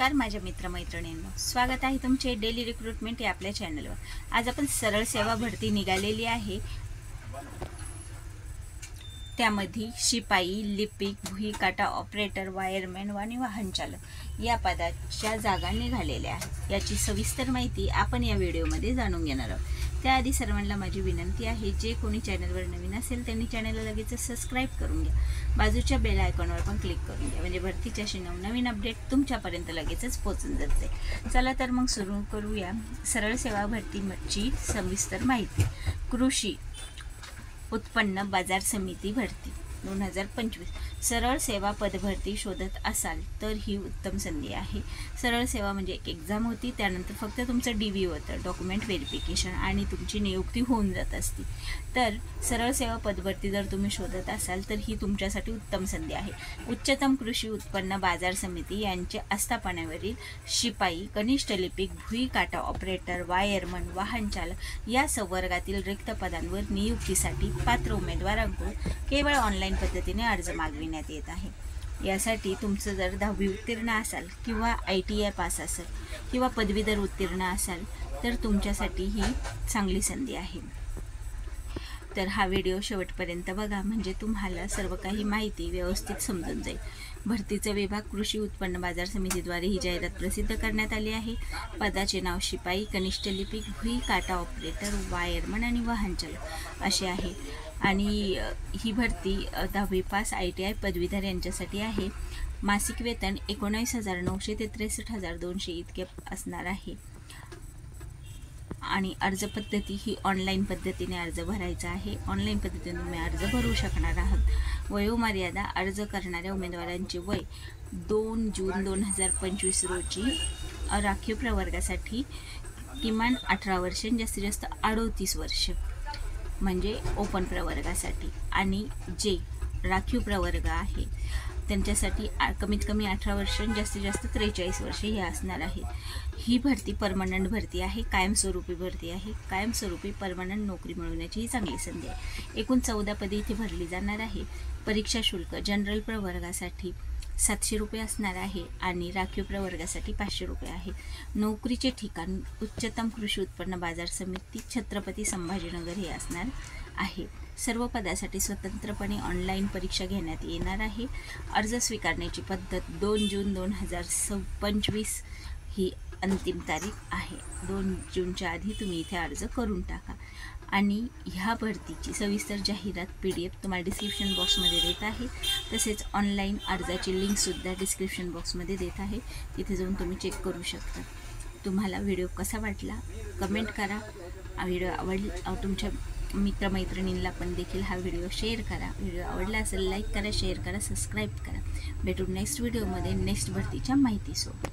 नमस्कार माझ्या मित्रमैत्रिणींनो, स्वागत आहे तुमचे डेली रिक्रुटमेंट या आपल्या चॅनलवर। आज आपण सरळ सेवा भरती निघालेली आहे, त्यामध्ये शिपाई, लिपिक, भुईकाटा ऑपरेटर, वायरमॅन आणि वाहन चालक या पदाच्या जागा निघालेल्या आहेत। याची सविस्तर माहिती आपण या व्हिडिओमध्ये जाणून घेणार आहोत। त्याआधी सर्वांना माझी विनंती आहे, जे कोणी चॅनलवर नवीन असेल त्यांनी चॅनलला लगेच सबस्क्राइब करून घ्या, बाजूच्या बेल आयकॉनवर पण क्लिक करून घ्या, म्हणजे भरतीची अशी नवनवीन अपडेट तुमच्यापर्यंत लगेचच पोहोचून जाते। चला तर मग सुरू करूया सरळ सेवा भरतीची सविस्तर माहिती। कृषी उत्पन्न बाजार समिती भरती 2025 सरळ सेवा पदभरती शोधत असाल तर ही उत्तम संधी आहे। सरळ सेवा म्हणजे एक एक्झाम होती, त्यानंतर फक्त तुमचं DV होतं, डॉक्युमेंट व्हेरिफिकेशन, आणि तुमची नियुक्ती होऊन जात असती। तर सरळ सेवा पदभरती जर तुम्ही शोधत असाल तर ही तुमच्यासाठी उत्तम संधी आहे। उच्चतम कृषी उत्पन्न बाजार समिती यांच्या आस्थापनावरील शिपाई, कनिष्ठ लिपिक, भुईकाटा ऑपरेटर, वायरमन, वाहन चालक या संवर्गातील रिक्त पदांवर नियुक्तीसाठी पात्र उमेदवारांकडून केवळ ऑनलाईन पद्धतीने अर्ज मागविण्यात येत आहे। यासाठी तुमचं जर 10वी उत्तीर्ण असाल किंवा ITI पास असेल किंवा पदवीधर उत्तीर्ण असाल तर तुमच्यासाठी ही चांगली संधी आहे। तर हा व्हिडिओ शेवटपर्यंत बघा, म्हणजे तुम्हाला सर्व काही माहिती व्यवस्थित समजून जाईल। भरतीचा विभाग कृषी उत्पन्न बाजार समितीद्वारे ही जाहिरात प्रसिद्ध करण्यात आली आहे। पदाचे नाव शिपाई, कनिष्ठ लिपिक, भुईकाटा ऑपरेटर, वायरमन आणि वाहन चालक असे आहे। आणि ही भरती 10वी पास ITI पदवीधर यांच्यासाठी आहे। मासिक वेतन 19,900 ते 63,200 इतके असणार आहे। आणि अर्ज पद्धती ही ऑनलाईन पद्धतीने अर्ज भरायचा आहे। ऑनलाईन पद्धतीने तुम्ही अर्ज भरू शकणार आहात। वयोमर्यादा अर्ज करणाऱ्या उमेदवारांचे वय 2 जून 2025 रोजी राखीव प्रवर्गासाठी किमान 18 वर्ष, जास्तीत जास्त 38 वर्ष म्हणजे ओपन प्रवर्गासाठी, आणि जे राखीव प्रवर्ग आहे त्यांच्यासाठी कमीत कमी 18 वर्ष, जास्तीत जास्त 43 वर्ष हे असणार आहे। ही भरती परमनंट भरती आहे, कायमस्वरूपी भरती आहे। कायमस्वरूपी परमनंट नोकरी मिळवण्याची ही चांगली संधी आहे। एकूण 14 पदे इथे भरली जाणार आहे। परीक्षा शुल्क जनरल प्रवर्गासाठी 700 रुपये असणार आहे आणि राखीव प्रवर्गासाठी 500 रुपये आहे। नोकरीचे ठिकाण उच्चतम कृषी उत्पन्न बाजार समिती, छत्रपती संभाजीनगर हे असणार आहे। सर्व पदासाठी स्वतंत्रपणे ऑनलाईन परीक्षा घेण्यात येणार आहे। अर्ज स्वीकारण्याची पद्धत 2 जून 2025 ही अंतिम तारीख आहे। 2 जूनच्या आधी तुम्ही इथे अर्ज करून टाका। आणि ह्या भरतीची सविस्तर जाहिरात PDF तुम्हाला डिस्क्रिप्शन बॉक्समध्ये देत आहे, तसेच ऑनलाईन अर्जाची लिंकसुद्धा डिस्क्रिप्शन बॉक्समध्ये देत आहे, तिथे जाऊन तुम्ही चेक करू शकता। तुम्हाला व्हिडिओ कसा वाटला कमेंट करा। व्हिडिओ तुमच्या मित्रमैत्रिणींना पण देखील हा व्हिडिओ शेअर करा। व्हिडिओ आवडला असेल लाईक करा, शेअर करा, सबस्क्राईब करा। भेटू नेक्स्ट व्हिडिओमध्ये नेक्स्ट भरतीच्या माहितीसोबत।